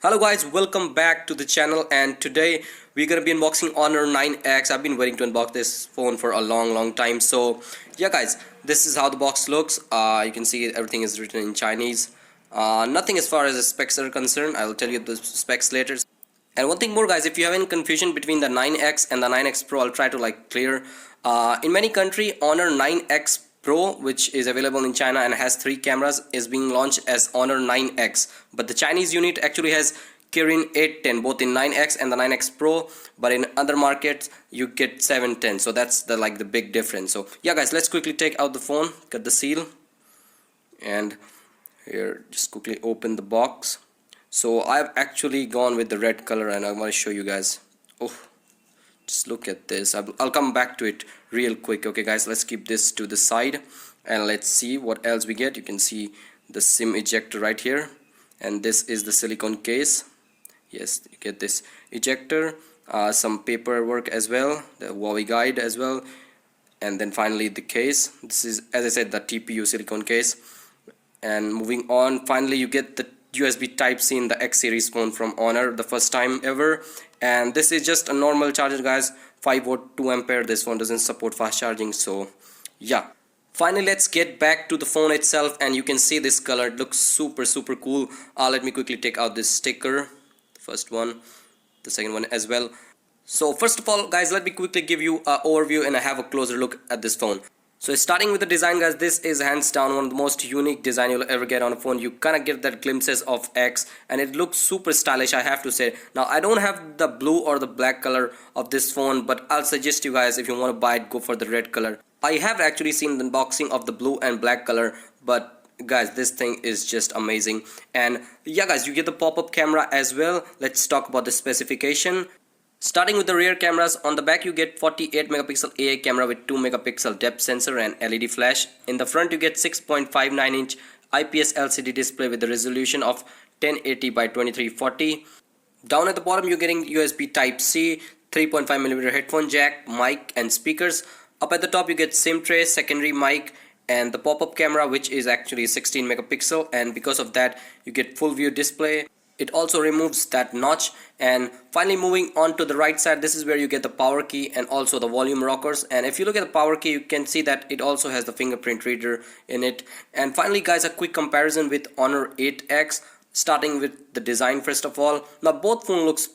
Hello guys, welcome back to the channel, and today we're gonna be unboxing Honor 9X. I've been waiting to unbox this phone for a long time. So yeah guys, this is how the box looks. You can see everything is written in Chinese. Nothing as far as the specs are concerned. I'll tell you the specs later. And one thing more guys, if you have any confusion between the 9X and the 9X Pro, I'll try to clear. In many countries, Honor 9X Pro, which is available in China and has 3 cameras, is being launched as Honor 9X, but the Chinese unit actually has Kirin 810 both in 9X and the 9X Pro, but in other markets you get 710. So that's the big difference. So yeah guys, let's quickly take out the phone, cut the seal, and here just quickly open the box. So I've actually gone with the red color and I want to show you guys. Oh, just look at this. I'll come back to it real quick. Okay guys, let's keep this to the side and let's see what else we get. You can see the SIM ejector right here, and this is the silicone case. Yes, you get this ejector, some paperwork as well, the Huawei guide as well, and then finally the case. This is, as I said, the TPU silicone case. And moving on, finally you get the USB Type-C in the X series phone from Honor, the first time ever. And this is just a normal charger guys, 5 volt 2 ampere. This one doesn't support fast charging. So yeah, finally let's get back to the phone itself, and you can see this color. It looks super cool. Let me quickly take out this sticker, the first one, the second one as well. So first of all guys, let me quickly give you an overview and have a closer look at this phone. So starting with the design guys, this is hands down one of the most unique design you'll ever get on a phone. You kind of get that glimpses of X, and it looks super stylish, I have to say. Now I don't have the blue or the black color of this phone, but I'll suggest you guys, if you want to buy it, go for the red color. I have actually seen the unboxing of the blue and black color, but guys, this thing is just amazing. And yeah guys, you get the pop-up camera as well. Let's talk about the specification. Starting with the rear cameras, on the back you get 48 megapixel AA camera with 2 megapixel depth sensor and LED flash. In the front you get 6.59 inch IPS LCD display with the resolution of 1080 by 2340. Down at the bottom you're getting USB Type-C, 3.5mm headphone jack, mic and speakers. Up at the top you get SIM tray, secondary mic, and the pop-up camera, which is actually 16 megapixel, and because of that you get full view display. It also removes that notch. And finally moving on to the right side, this is where you get the power key and also the volume rockers. And if you look at the power key, you can see that it also has the fingerprint reader in it. And finally guys, a quick comparison with Honor 8X, starting with the design first of all. Now both phone looks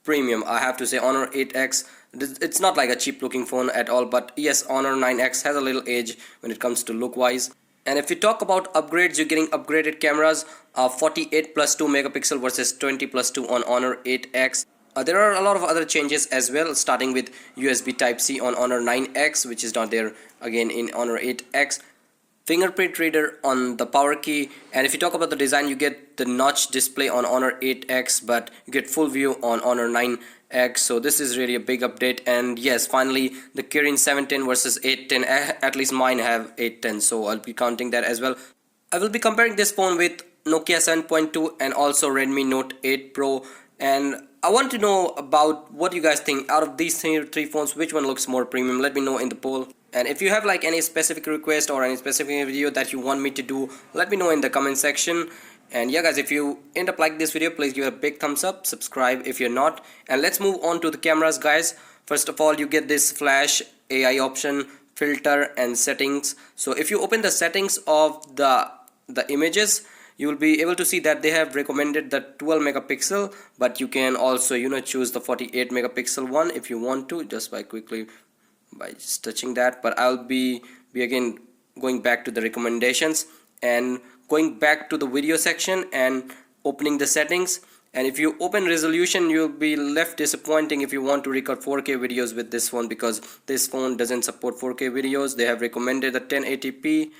premium, I have to say. Honor 8X, it's not like a cheap looking phone at all, but yes, Honor 9X has a little edge when it comes to look wise. And if you talk about upgrades, you're getting upgraded cameras, 48 plus 2 megapixel versus 20 plus 2 on Honor 8X. There are a lot of other changes as well, starting with USB Type-C on Honor 9X, which is not there again in Honor 8X. Fingerprint reader on the power key. And if you talk about the design, you get the notch display on Honor 8X, but you get full view on Honor 9X. So this is really a big update. And yes, finally the Kirin 710 versus 810. At least mine have 810, so I'll be counting that as well. I will be comparing this phone with Nokia 7.2 and also Redmi Note 8 Pro, and I want to know about what you guys think. Out of these three phones, which one looks more premium? Let me know in the poll. And if you have any specific request or any specific video that you want me to do, let me know in the comment section. And yeah guys, if you end up like this video, please give it a big thumbs up, subscribe if you're not, and let's move on to the cameras guys. First of all, you get this flash, AI option, filter and settings. So if you open the settings of the images, you will be able to see that they have recommended the 12 megapixel, but you can also choose the 48 megapixel one if you want to, just by just touching that. But I'll be again going back to the recommendations and going back to the video section and opening the settings. And if you open resolution, you'll be left disappointing if you want to record 4K videos with this phone, because this phone doesn't support 4K videos. They have recommended the 1080p.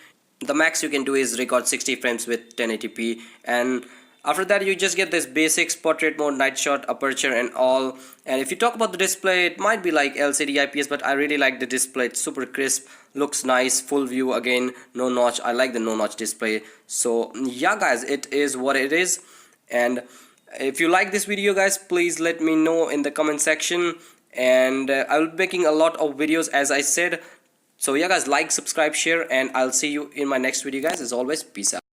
The max you can do is record 60 frames with 1080p, and after that you just get this basics, portrait mode, night shot, aperture and all. And if you talk about the display, it might be like LCD IPS, but I really like the display. It's super crisp, looks nice, full view again, no notch. I like the no notch display. So yeah guys, it is what it is. And if you like this video guys, please let me know in the comment section, and I'll be making a lot of videos as I said. So yeah guys, like, subscribe, share, and I'll see you in my next video guys. As always, peace out.